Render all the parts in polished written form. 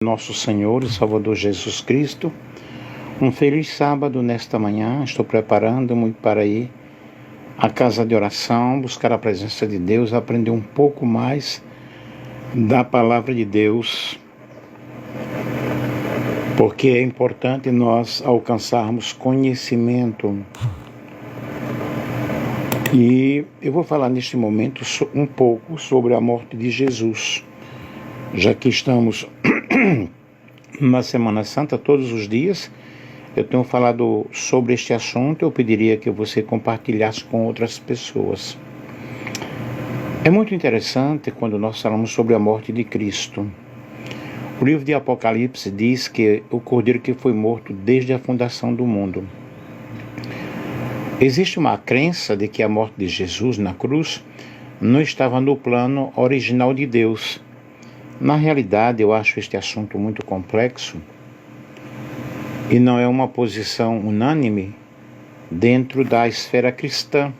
Nosso Senhor e Salvador Jesus Cristo, um feliz sábado nesta manhã. Estou preparando-me para ir à casa de oração, buscar a presença de Deus, aprender um pouco mais da palavra de Deus, porque é importante nós alcançarmos conhecimento. E eu vou falar neste momento um pouco sobre a morte de Jesus, já que estamos na Semana Santa, todos os dias eu tenho falado sobre este assunto. Eu pediria que você compartilhasse com outras pessoas. É muito interessante quando nós falamos sobre a morte de Cristo. O livro de Apocalipse diz que o Cordeiro que foi morto desde a fundação do mundo. Existe uma crença de que a morte de Jesus na cruz não estava no plano original de Deus. Na realidade, eu acho este assunto muito complexo e não é uma posição unânime dentro da esfera cristã.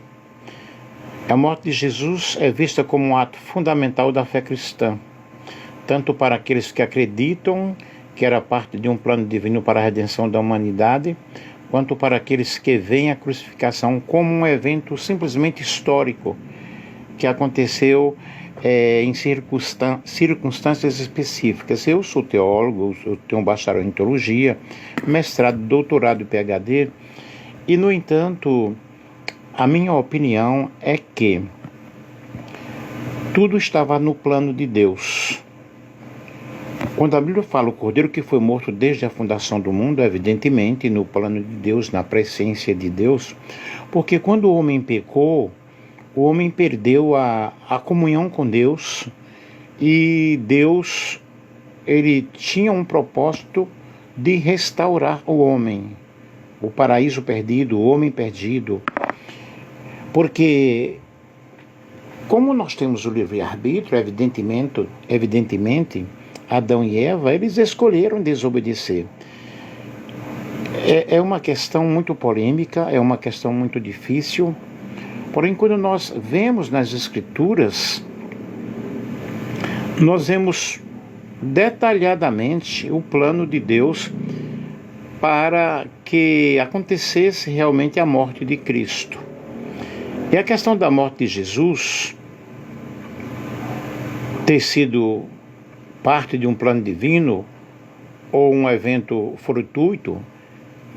A morte de Jesus é vista como um ato fundamental da fé cristã, tanto para aqueles que acreditam que era parte de um plano divino para a redenção da humanidade, quanto para aqueles que veem a crucificação como um evento simplesmente histórico que aconteceu em circunstâncias específicas. Eu sou teólogo, eu tenho um bacharel em teologia, mestrado, doutorado e PhD, e, no entanto, a minha opinião é que tudo estava no plano de Deus. Quando a Bíblia fala o Cordeiro que foi morto desde a fundação do mundo, evidentemente no plano de Deus, na presciência de Deus, porque quando o homem pecou, o homem perdeu a comunhão com Deus, e Deus, ele tinha um propósito de restaurar o homem, o paraíso perdido, o homem perdido, porque como nós temos o livre-arbítrio, evidentemente, Adão e Eva, eles escolheram desobedecer. É uma questão muito polêmica, é uma questão muito difícil. Porém, quando nós vemos nas Escrituras, nós vemos detalhadamente o plano de Deus para que acontecesse realmente a morte de Cristo. E a questão da morte de Jesus ter sido parte de um plano divino ou um evento fortuito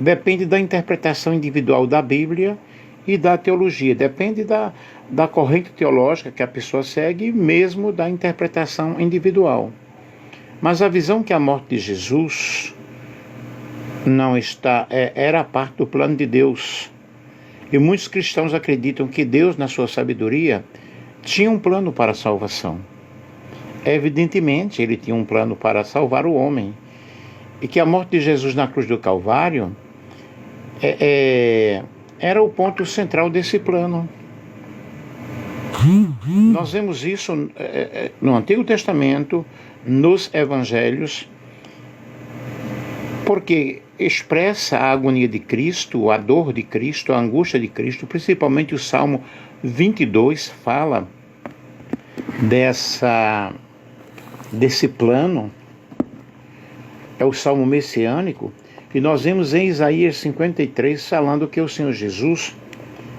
depende da interpretação individual da Bíblia e da teologia, depende da corrente teológica que a pessoa segue, mesmo da interpretação individual. Mas a visão que a morte de Jesus era parte do plano de Deus. E muitos cristãos acreditam que Deus, na sua sabedoria, tinha um plano para a salvação. Evidentemente, ele tinha um plano para salvar o homem. E que a morte de Jesus na cruz do Calvário era o ponto central desse plano. Nós vemos isso no Antigo Testamento, nos Evangelhos, porque expressa a agonia de Cristo, a dor de Cristo, a angústia de Cristo. Principalmente o Salmo 22 fala desse plano. É o Salmo messiânico. E nós vemos em Isaías 53 falando que o Senhor Jesus,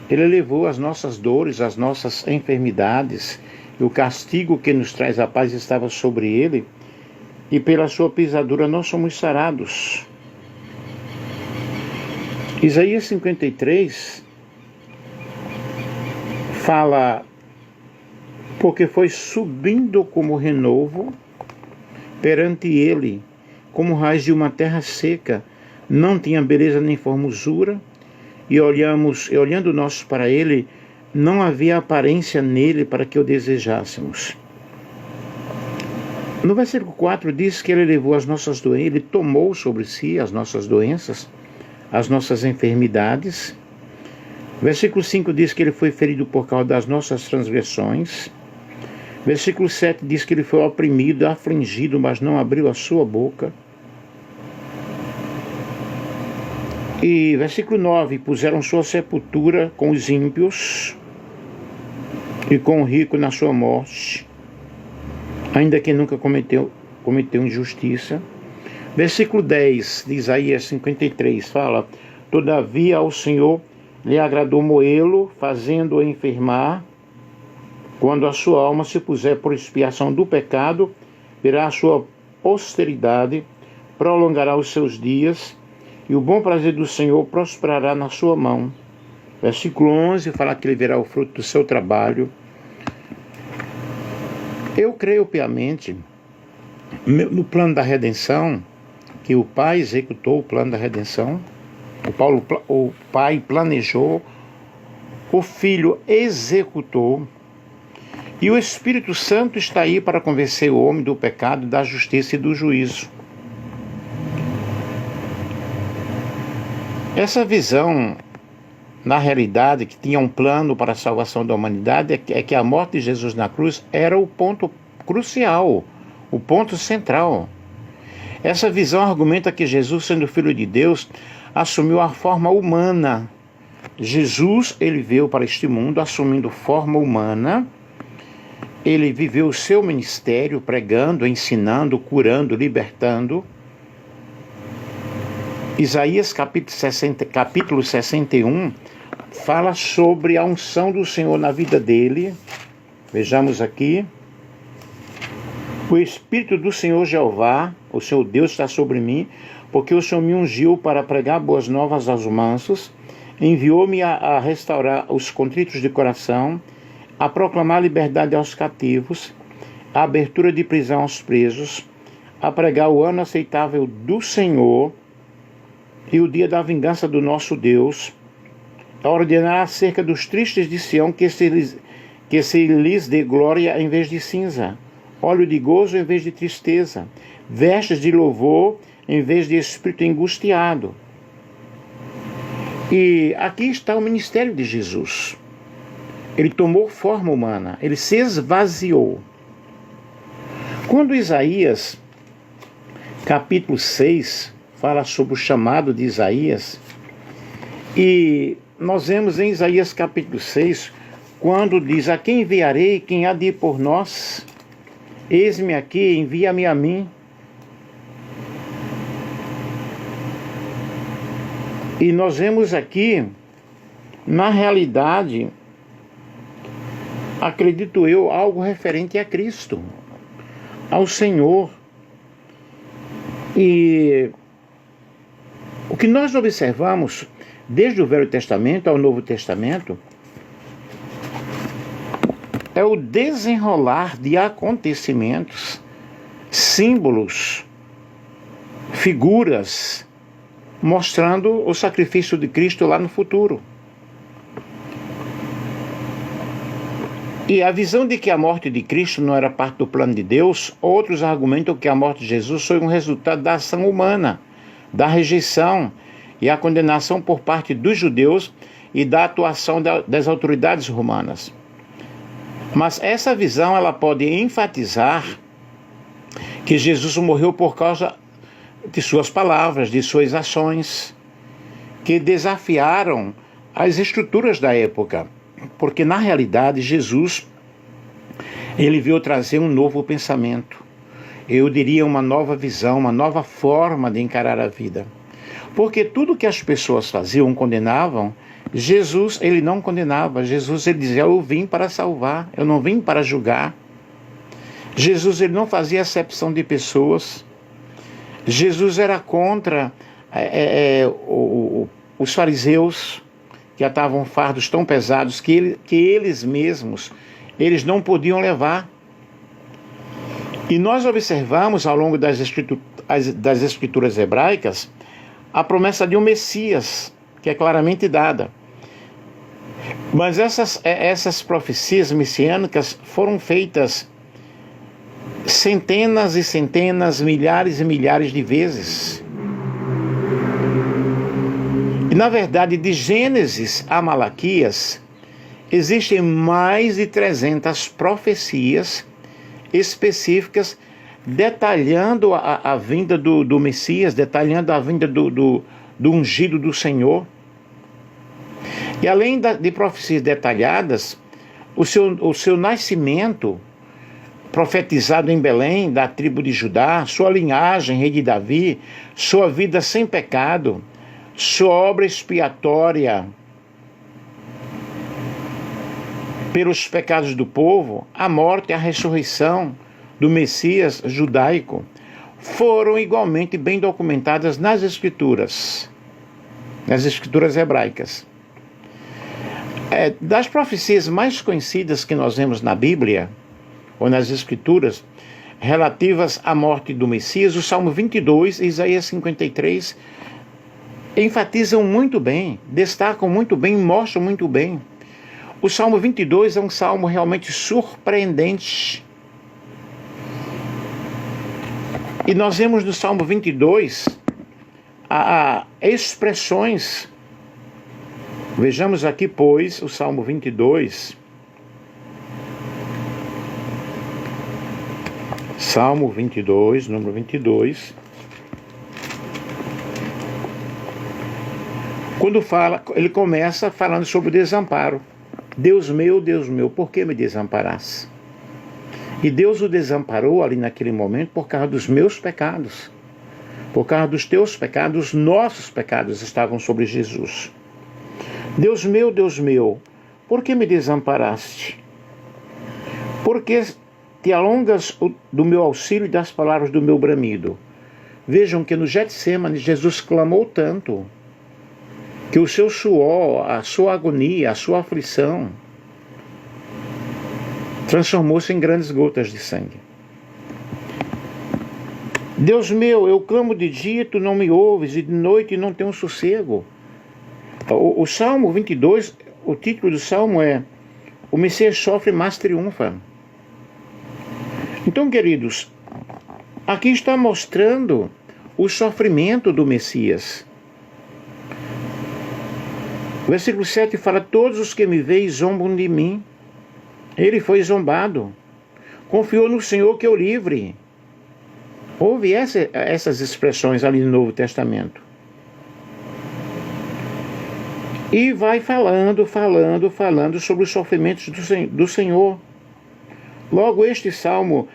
ele levou as nossas dores, as nossas enfermidades, e o castigo que nos traz a paz estava sobre ele, e pela sua pisadura nós somos sarados. Isaías 53 fala: porque foi subindo como renovo perante ele, como raiz de uma terra seca, não tinha beleza nem formosura, e olhando nós para ele, não havia aparência nele para que o desejássemos. No versículo 4 diz que ele levou as nossas doenças, ele tomou sobre si as nossas doenças, as nossas enfermidades. Versículo 5 diz que ele foi ferido por causa das nossas transgressões. Versículo 7 diz que ele foi oprimido, afligido, mas não abriu a sua boca. E versículo 9, puseram sua sepultura com os ímpios e com o rico na sua morte, ainda que nunca cometeu cometeu injustiça. Versículo 10 de Isaías 53 fala: todavia ao Senhor lhe agradou moê-lo, fazendo-o enfermar. Quando a sua alma se puser por expiação do pecado, verá a sua posteridade, prolongará os seus dias, e o bom prazer do Senhor prosperará na sua mão. Versículo 11 fala que ele verá o fruto do seu trabalho. Eu creio piamente no plano da redenção, que o Pai executou o plano da redenção, o Pai planejou, o Filho executou, e o Espírito Santo está aí para convencer o homem do pecado, da justiça e do juízo. Essa visão, na realidade, que tinha um plano para a salvação da humanidade, é que a morte de Jesus na cruz era o ponto crucial, o ponto central. Essa visão argumenta que Jesus, sendo Filho de Deus, assumiu a forma humana. Jesus, ele veio para este mundo assumindo forma humana. Ele viveu o seu ministério pregando, ensinando, curando, libertando. Isaías capítulo 61 fala sobre a unção do Senhor na vida dele. Vejamos aqui. O Espírito do Senhor Jeová, o seu Deus, está sobre mim, porque o Senhor me ungiu para pregar boas novas aos mansos, enviou-me a restaurar os contritos de coração, a proclamar liberdade aos cativos, a abertura de prisão aos presos, a pregar o ano aceitável do Senhor e o dia da vingança do nosso Deus, a ordenar acerca dos tristes de Sião que se lhes dê glória em vez de cinza, óleo de gozo em vez de tristeza, vestes de louvor em vez de espírito angustiado. E aqui está o ministério de Jesus. Ele tomou forma humana, ele se esvaziou. Quando Isaías, capítulo 6, fala sobre o chamado de Isaías, e nós vemos em Isaías capítulo 6, quando diz: a quem enviarei, quem há de ir por nós? Eis-me aqui, envia-me a mim. E nós vemos aqui, na realidade, acredito eu, algo referente a Cristo, ao Senhor. E o que nós observamos desde o Velho Testamento ao Novo Testamento é o desenrolar de acontecimentos, símbolos, figuras, mostrando o sacrifício de Cristo lá no futuro. E a visão de que a morte de Cristo não era parte do plano de Deus, outros argumentam que a morte de Jesus foi um resultado da ação humana, da rejeição e a condenação por parte dos judeus e da atuação das autoridades romanas. Mas essa visão ela pode enfatizar que Jesus morreu por causa de suas palavras, de suas ações, que desafiaram as estruturas da época. Porque na realidade Jesus, ele veio trazer um novo pensamento. Eu diria uma nova visão, uma nova forma de encarar a vida. Porque tudo que as pessoas faziam, condenavam, Jesus, ele não condenava. Jesus, ele dizia: eu vim para salvar, eu não vim para julgar. Jesus, ele não fazia acepção de pessoas. Jesus era contra os fariseus, que atavam fardos tão pesados que eles mesmos, eles não podiam levar. E nós observamos ao longo das escrituras hebraicas a promessa de um Messias, que é claramente dada. Mas essas profecias messiânicas foram feitas centenas e centenas, milhares e milhares de vezes. E na verdade, de Gênesis a Malaquias, existem mais de 300 profecias específicas detalhando a vinda do Messias, detalhando a vinda do ungido do Senhor. E além de profecias detalhadas, o seu nascimento profetizado em Belém, da tribo de Judá, sua linhagem, rei de Davi, sua vida sem pecado, sua obra expiatória pelos pecados do povo, a morte e a ressurreição do Messias judaico foram igualmente bem documentadas nas Escrituras hebraicas. Das profecias mais conhecidas que nós vemos na Bíblia, ou nas Escrituras, relativas à morte do Messias, o Salmo 22 e Isaías 53 enfatizam muito bem, destacam muito bem, mostram muito bem. O Salmo 22 é um salmo realmente surpreendente. E nós vemos no Salmo 22 expressões. Vejamos aqui, pois, o Salmo 22. Salmo 22, número 22. Quando fala, ele começa falando sobre o desamparo. Deus meu, por que me desamparaste? E Deus o desamparou ali naquele momento por causa dos meus pecados. Por causa dos teus pecados, nossos pecados estavam sobre Jesus. Deus meu, por que me desamparaste? Por que te alongas do meu auxílio e das palavras do meu bramido? Vejam que no Getsêmani Jesus clamou tanto que o seu suor, a sua agonia, a sua aflição transformou-se em grandes gotas de sangue. Deus meu, eu clamo de dia, tu não me ouves, e de noite não tenho sossego. O Salmo 22, o título do Salmo é O Messias sofre, mas triunfa. Então, queridos, aqui está mostrando o sofrimento do Messias. O versículo 7 fala: todos os que me veem zombam de mim. Ele foi zombado. Confiou no Senhor que eu livre. Houve essas expressões ali no Novo Testamento. E vai falando sobre os sofrimentos do Senhor. Logo, este salmo,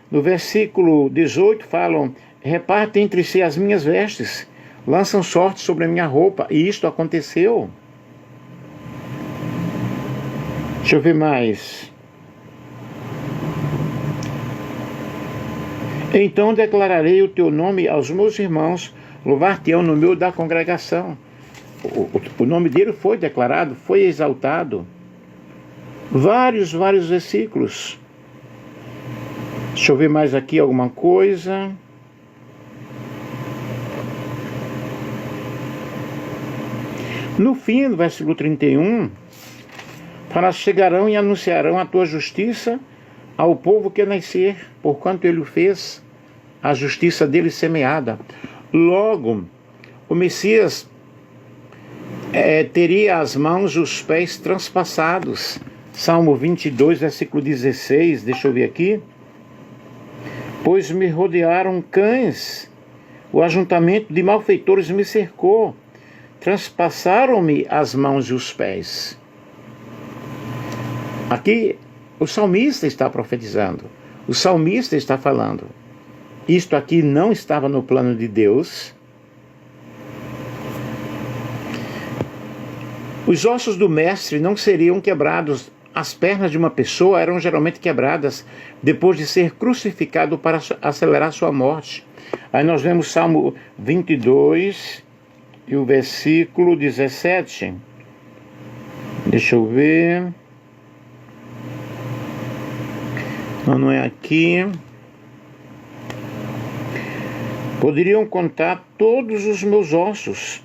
no versículo 18, falam: repartem entre si as minhas vestes, lançam sorte sobre a minha roupa. E isto aconteceu. Deixa eu ver mais. Então declararei o teu nome aos meus irmãos, louvar-te-ão no meio da congregação. O nome dele foi declarado, foi exaltado. Vários versículos. Deixa eu ver mais aqui alguma coisa. No fim, no versículo 31, fala: chegarão e anunciarão a tua justiça ao povo que nascer, porquanto ele o fez, a justiça dele semeada. Logo, o Messias teria as mãos e os pés transpassados. Salmo 22, versículo 16, deixa eu ver aqui. Pois me rodearam cães, o ajuntamento de malfeitores me cercou, transpassaram-me as mãos e os pés. Aqui o salmista está profetizando, o salmista está falando. Isto aqui não estava no plano de Deus. Os ossos do mestre não seriam quebrados. As pernas de uma pessoa eram geralmente quebradas depois de ser crucificado para acelerar sua morte. Aí nós vemos Salmo 22 e o versículo 17. Deixa eu ver. Não é aqui. Poderiam contar todos os meus ossos.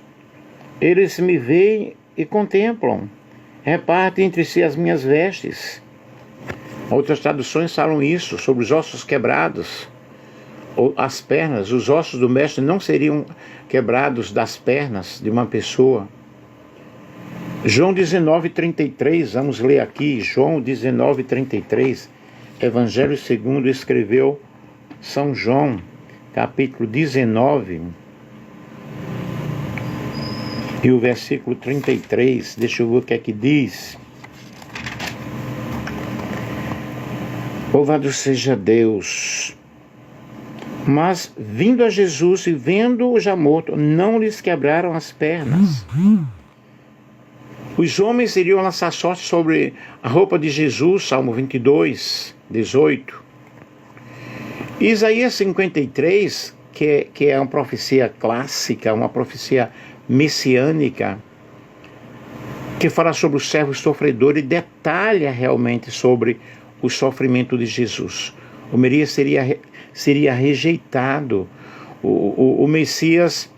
Eles me veem e contemplam. Repartem entre si as minhas vestes. Outras traduções falam isso, sobre os ossos quebrados. Ou as pernas, os ossos do mestre não seriam quebrados das pernas de uma pessoa. João 19:33, vamos ler aqui, João 19:33, Evangelho segundo escreveu São João, capítulo 19, e o versículo 33, deixa eu ver o que é que diz. Louvado seja Deus. Mas, vindo a Jesus e vendo-o já morto, não lhes quebraram as pernas. Os homens iriam lançar sorte sobre a roupa de Jesus, Salmo 22, 18. Isaías 53, que é uma profecia clássica, uma profecia messiânica, que fala sobre o servo sofredor e detalha realmente sobre o sofrimento de Jesus. O Messias seria rejeitado, o Messias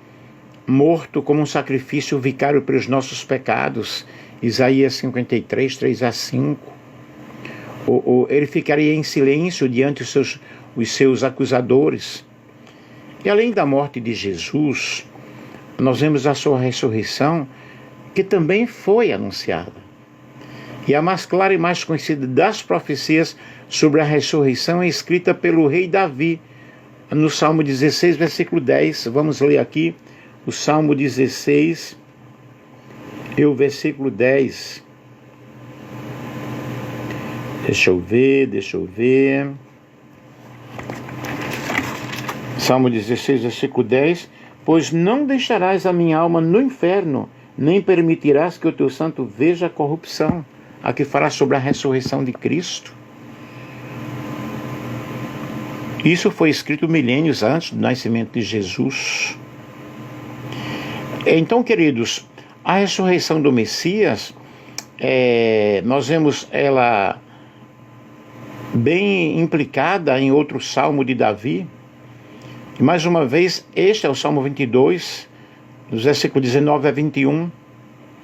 morto como um sacrifício vicário pelos nossos pecados. Isaías 53, 3-5. Ele ficaria em silêncio diante os seus acusadores. E além da morte de Jesus, nós vemos a sua ressurreição, que também foi anunciada. E a mais clara e mais conhecida das profecias sobre a ressurreição é escrita pelo rei Davi, no Salmo 16, versículo 10. Vamos ler aqui o Salmo 16 e o versículo 10. Deixa eu ver. Salmo 16, versículo 10. Pois não deixarás a minha alma no inferno, nem permitirás que o teu santo veja a corrupção. Aqui fala sobre a ressurreição de Cristo. Isso foi escrito milênios antes do nascimento de Jesus. Então, queridos, a ressurreição do Messias, nós vemos ela bem implicada em outro salmo de Davi. E mais uma vez, este é o Salmo 22, dos versículos 19 a 21.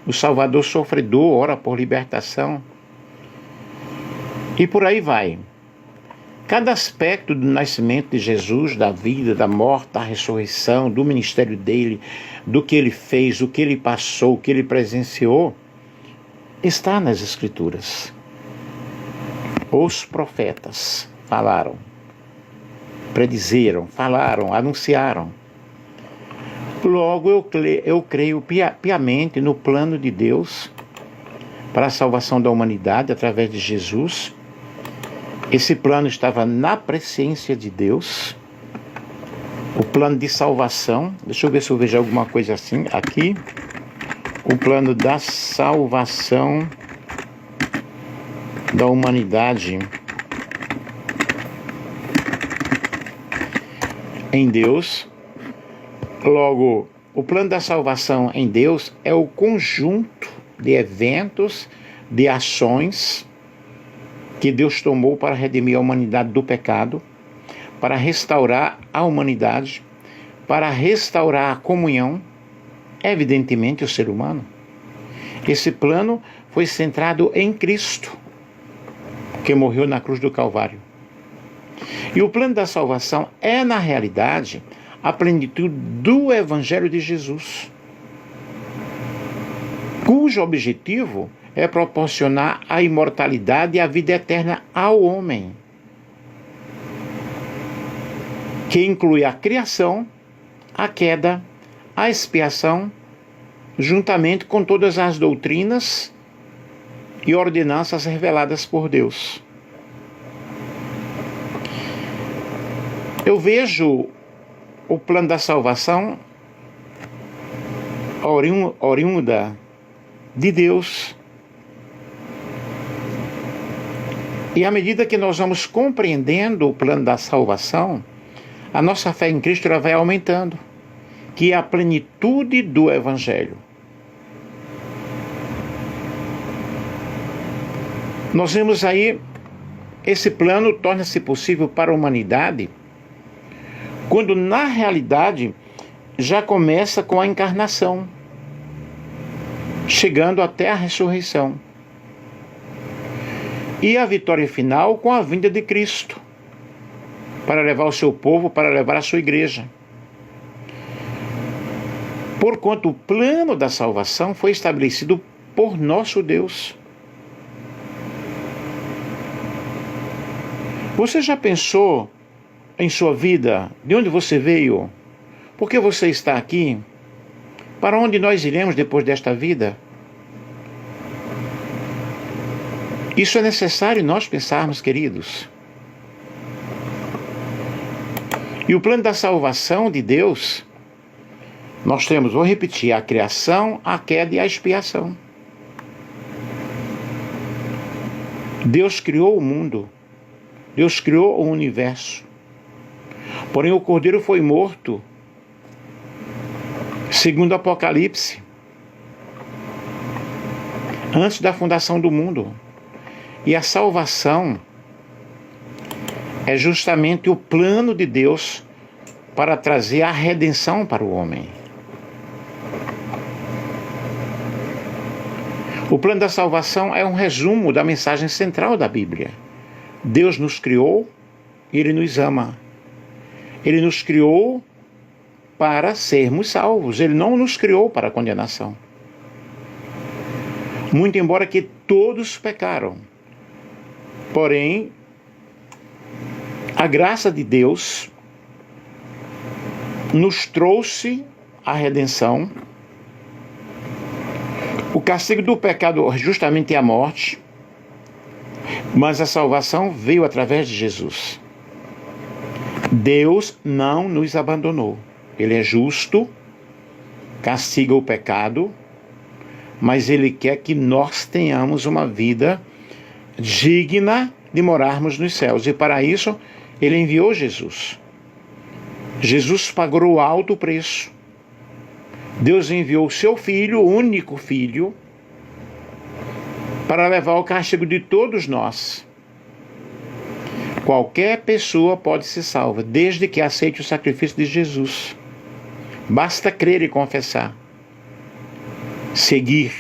O Salvador sofredor ora por libertação. E por aí vai. Cada aspecto do nascimento de Jesus, da vida, da morte, da ressurreição, do ministério dele, do que ele fez, o que ele passou, o que ele presenciou, está nas Escrituras. Os profetas falaram, predizeram, falaram, anunciaram. Logo, eu creio piamente no plano de Deus para a salvação da humanidade através de Jesus. Esse plano estava na presciência de Deus. O plano de salvação. Deixa eu ver se eu vejo alguma coisa assim aqui. O plano da salvação da humanidade em Deus. Logo, o plano da salvação em Deus é o conjunto de eventos, de ações que Deus tomou para redimir a humanidade do pecado, para restaurar a humanidade, para restaurar a comunhão, evidentemente o ser humano. Esse plano foi centrado em Cristo, que morreu na cruz do Calvário. E o plano da salvação é, na realidade, a plenitude do Evangelho de Jesus, cujo objetivo é proporcionar a imortalidade e a vida eterna ao homem, que inclui a criação, a queda, a expiação, juntamente com todas as doutrinas e ordenanças reveladas por Deus. Eu vejo o plano da salvação oriunda de Deus. E à medida que nós vamos compreendendo o plano da salvação, a nossa fé em Cristo ela vai aumentando, que é a plenitude do Evangelho. Nós vemos aí, esse plano torna-se possível para a humanidade, quando na realidade já começa com a encarnação, chegando até a ressurreição. E a vitória final com a vinda de Cristo, para levar o seu povo, para levar a sua igreja. Porquanto o plano da salvação foi estabelecido por nosso Deus. Você já pensou em sua vida, de onde você veio? Por que você está aqui? Para onde nós iremos depois desta vida? Isso é necessário nós pensarmos, queridos. E o plano da salvação de Deus, nós temos, vou repetir, a criação, a queda e a expiação. Deus criou o mundo, Deus criou o universo. Porém o Cordeiro foi morto, segundo o Apocalipse, antes da fundação do mundo. E a salvação é justamente o plano de Deus para trazer a redenção para o homem. O plano da salvação é um resumo da mensagem central da Bíblia. Deus nos criou e Ele nos ama. Ele nos criou para sermos salvos. Ele não nos criou para a condenação. Muito embora que todos pecaram. Porém, a graça de Deus nos trouxe a redenção. O castigo do pecado justamente é a morte, mas a salvação veio através de Jesus. Deus não nos abandonou. Ele é justo, castiga o pecado, mas Ele quer que nós tenhamos uma vida digna de morarmos nos céus. E para isso, Ele enviou Jesus. Jesus pagou alto preço. Deus enviou o seu Filho, o único Filho, para levar o castigo de todos nós. Qualquer pessoa pode ser salva, desde que aceite o sacrifício de Jesus. Basta crer e confessar. Seguir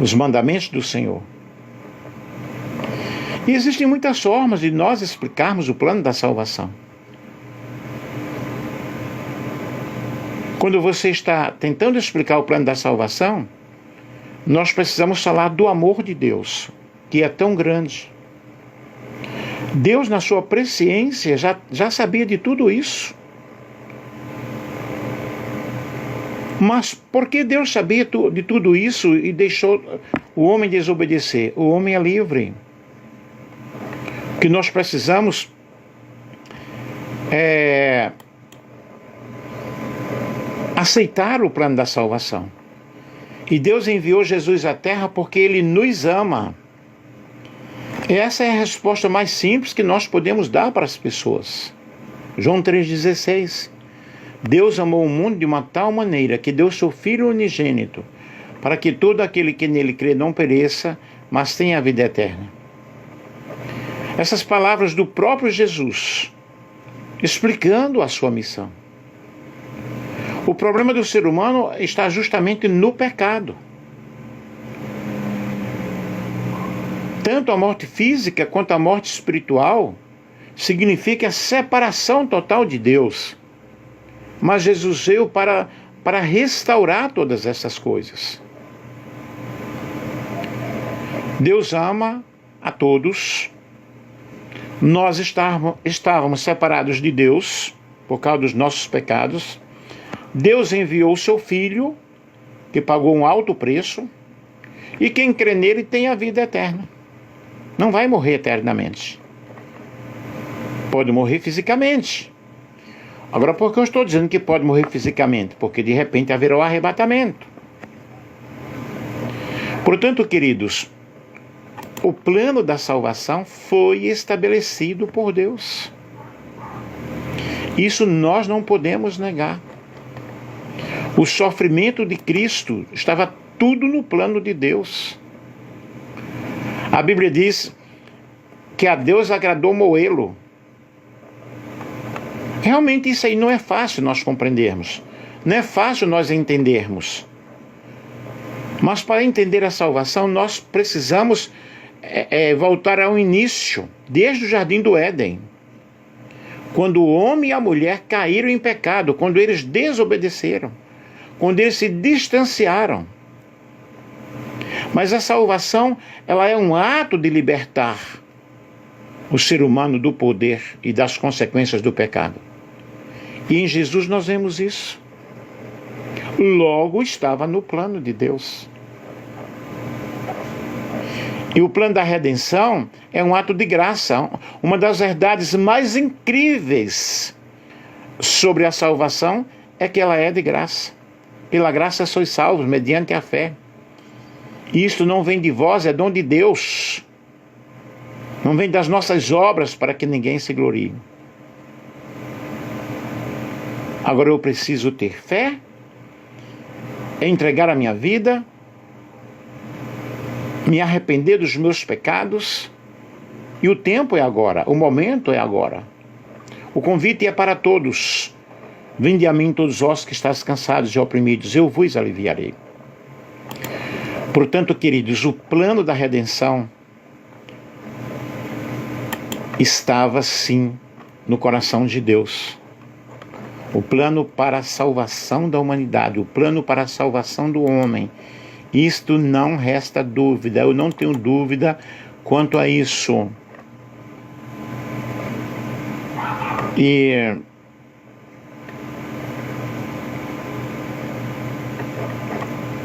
os mandamentos do Senhor. E existem muitas formas de nós explicarmos o plano da salvação. Quando você está tentando explicar o plano da salvação, nós precisamos falar do amor de Deus, que é tão grande. Deus, na sua presciência, já sabia de tudo isso. Mas por que Deus sabia de tudo isso e deixou o homem desobedecer? O homem é livre. O que nós precisamos é aceitar o plano da salvação. E Deus enviou Jesus à terra porque Ele nos ama. Essa é a resposta mais simples que nós podemos dar para as pessoas. João 3,16. Deus amou o mundo de uma tal maneira que deu seu Filho unigênito, para que todo aquele que nele crê não pereça, mas tenha a vida eterna. Essas palavras do próprio Jesus, explicando a sua missão. O problema do ser humano está justamente no pecado. Tanto a morte física quanto a morte espiritual significa a separação total de Deus. Mas Jesus veio para restaurar todas essas coisas. Deus ama a todos. Nós estávamos separados de Deus por causa dos nossos pecados. Deus enviou o seu Filho, que pagou um alto preço, e quem crê nele tem a vida eterna. Não vai morrer eternamente. Pode morrer fisicamente. Agora, por que eu estou dizendo que pode morrer fisicamente? Porque de repente haverá o arrebatamento. Portanto, queridos, o plano da salvação foi estabelecido por Deus. Isso nós não podemos negar. O sofrimento de Cristo estava tudo no plano de Deus. A Bíblia diz que a Deus agradou moê-lo. Realmente isso aí não é fácil nós compreendermos. Não é fácil nós entendermos. Mas para entender a salvação, nós precisamos voltar ao início, desde o Jardim do Éden. Quando o homem e a mulher caíram em pecado, quando eles desobedeceram, quando eles se distanciaram. Mas a salvação, ela é um ato de libertar o ser humano do poder e das consequências do pecado. E em Jesus nós vemos isso. Logo estava no plano de Deus. E o plano da redenção é um ato de graça. Uma das verdades mais incríveis sobre a salvação é que ela é de graça. Pela graça sois salvos, mediante a fé. E isto não vem de vós, é dom de Deus. Não vem das nossas obras para que ninguém se glorie. Agora eu preciso ter fé, entregar a minha vida, me arrepender dos meus pecados, e o tempo é agora, o momento é agora. O convite é para todos. Vinde a mim todos vós que estáis cansados e oprimidos, eu vos aliviarei. Portanto, queridos, o plano da redenção estava sim no coração de Deus. O plano para a salvação da humanidade, o plano para a salvação do homem. Isto não resta dúvida, eu não tenho dúvida quanto a isso. E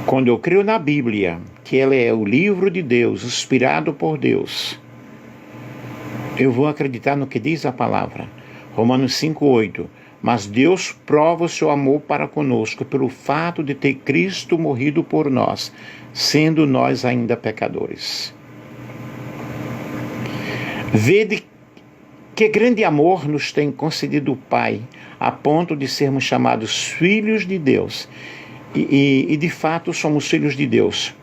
quando eu creio na Bíblia, que ela é o livro de Deus, inspirado por Deus, eu vou acreditar no que diz a palavra. Romanos 5:8. Mas Deus prova o seu amor para conosco pelo fato de ter Cristo morrido por nós, sendo nós ainda pecadores. Vede que grande amor nos tem concedido o Pai, a ponto de sermos chamados filhos de Deus. E de fato somos filhos de Deus.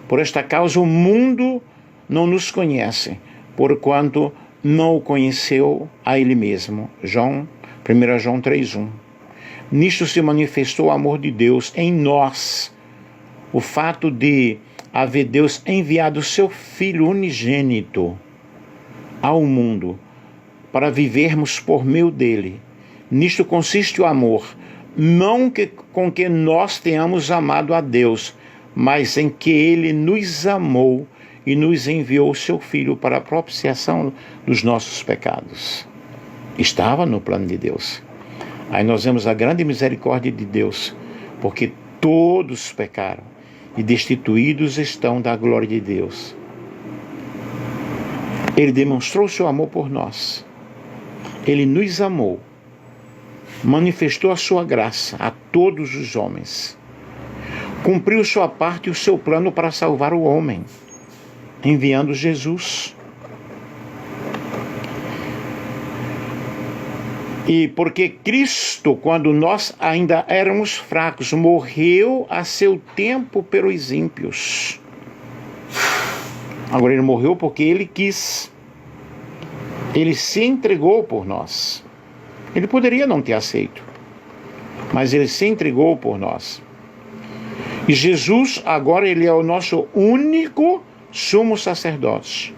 Por esta causa o mundo não nos conhece, porquanto não o conheceu a Ele mesmo. 1 João 3:1. Nisto se manifestou o amor de Deus em nós, o fato de haver Deus enviado o seu Filho unigênito ao mundo, para vivermos por meio dele. Nisto consiste o amor, não com que nós tenhamos amado a Deus, mas em que ele nos amou e nos enviou o seu Filho para a propiciação dos nossos pecados. Estava no plano de Deus. Aí nós vemos a grande misericórdia de Deus, porque todos pecaram e destituídos estão da glória de Deus. Ele demonstrou seu amor por nós. Ele nos amou, manifestou a sua graça a todos os homens, cumpriu sua parte e o seu plano para salvar o homem, enviando Jesus. E porque Cristo, quando nós ainda éramos fracos, morreu a seu tempo pelos ímpios. Agora ele morreu porque ele quis. Ele se entregou por nós. Ele poderia não ter aceito, mas ele se entregou por nós. E Jesus, agora, ele é o nosso único sumo sacerdote.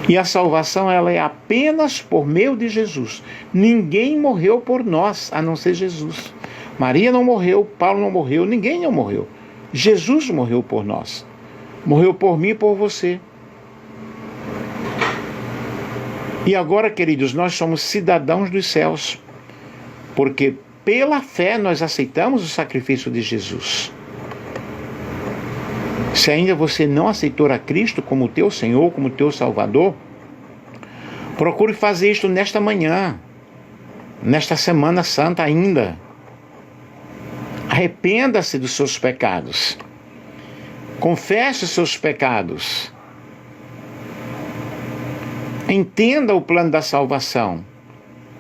E a salvação, ela é apenas por meio de Jesus. Ninguém morreu por nós, a não ser Jesus. Maria não morreu, Paulo não morreu, ninguém não morreu. Jesus morreu por nós. Morreu por mim e por você. E agora, queridos, nós somos cidadãos dos céus, porque pela fé nós aceitamos o sacrifício de Jesus. Se ainda você não aceitou a Cristo como teu Senhor, como teu Salvador, procure fazer isto nesta manhã, nesta Semana Santa ainda. Arrependa-se dos seus pecados. Confesse os seus pecados. Entenda o plano da salvação.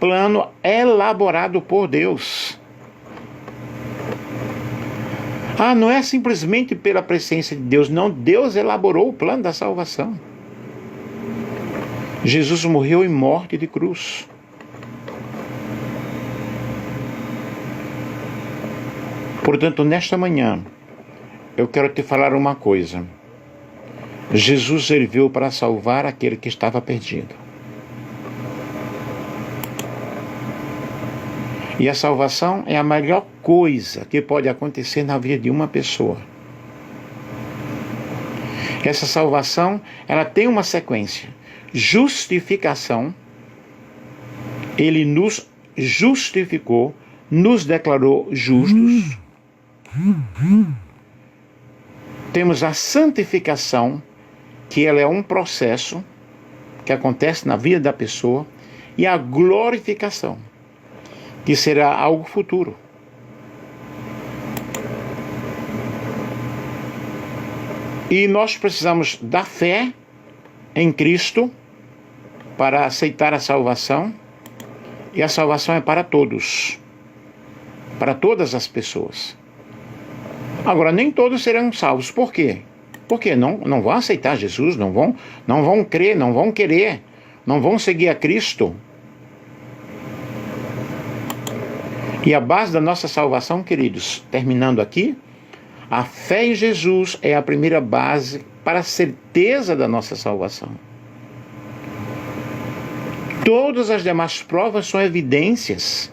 Plano elaborado por Deus. Não é simplesmente pela presença de Deus. Não, Deus elaborou o plano da salvação. Jesus morreu em morte de cruz. Portanto, nesta manhã, eu quero te falar uma coisa. Jesus veio para salvar aquele que estava perdido. E a salvação é a melhor coisa que pode acontecer na vida de uma pessoa. Essa salvação, ela tem uma sequência. Justificação. Ele nos justificou, nos declarou justos. Temos a santificação, que ela é um processo que acontece na vida da pessoa, e a glorificação, que será algo futuro. E nós precisamos da fé em Cristo para aceitar a salvação, e a salvação é para todos, para todas as pessoas. Agora, nem todos serão salvos. Por quê? Porque não vão aceitar Jesus, não vão crer, não vão querer, não vão seguir a Cristo. E a base da nossa salvação, queridos, terminando aqui, a fé em Jesus é a primeira base para a certeza da nossa salvação. Todas as demais provas são evidências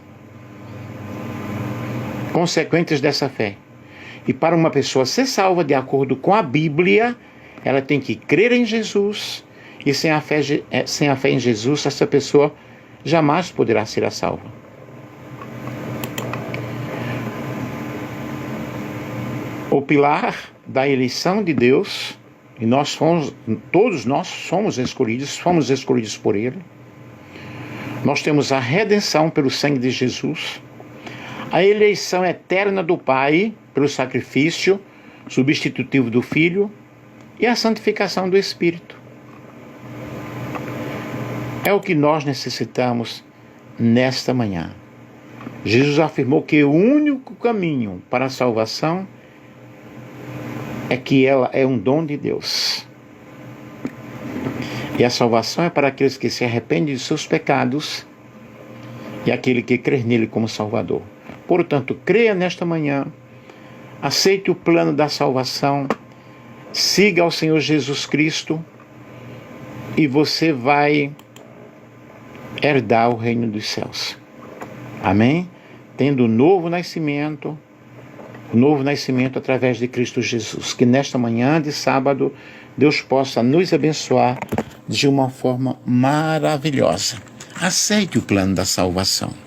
consequentes dessa fé. E para uma pessoa ser salva de acordo com a Bíblia, ela tem que crer em Jesus. E sem a fé em Jesus, essa pessoa jamais poderá ser salva. O pilar da eleição de Deus, e todos nós somos escolhidos, fomos escolhidos por Ele. Nós temos a redenção pelo sangue de Jesus, a eleição eterna do Pai pelo sacrifício substitutivo do Filho e a santificação do Espírito. É o que nós necessitamos nesta manhã. Jesus afirmou que o único caminho para a salvação é que ela é um dom de Deus. E a salvação é para aqueles que se arrependem de seus pecados e aquele que crê nele como Salvador. Portanto, creia nesta manhã, aceite o plano da salvação, siga ao Senhor Jesus Cristo e você vai herdar o reino dos céus. Amém? Tendo o novo nascimento através de Cristo Jesus. Que nesta manhã de sábado, Deus possa nos abençoar de uma forma maravilhosa. Aceite o plano da salvação.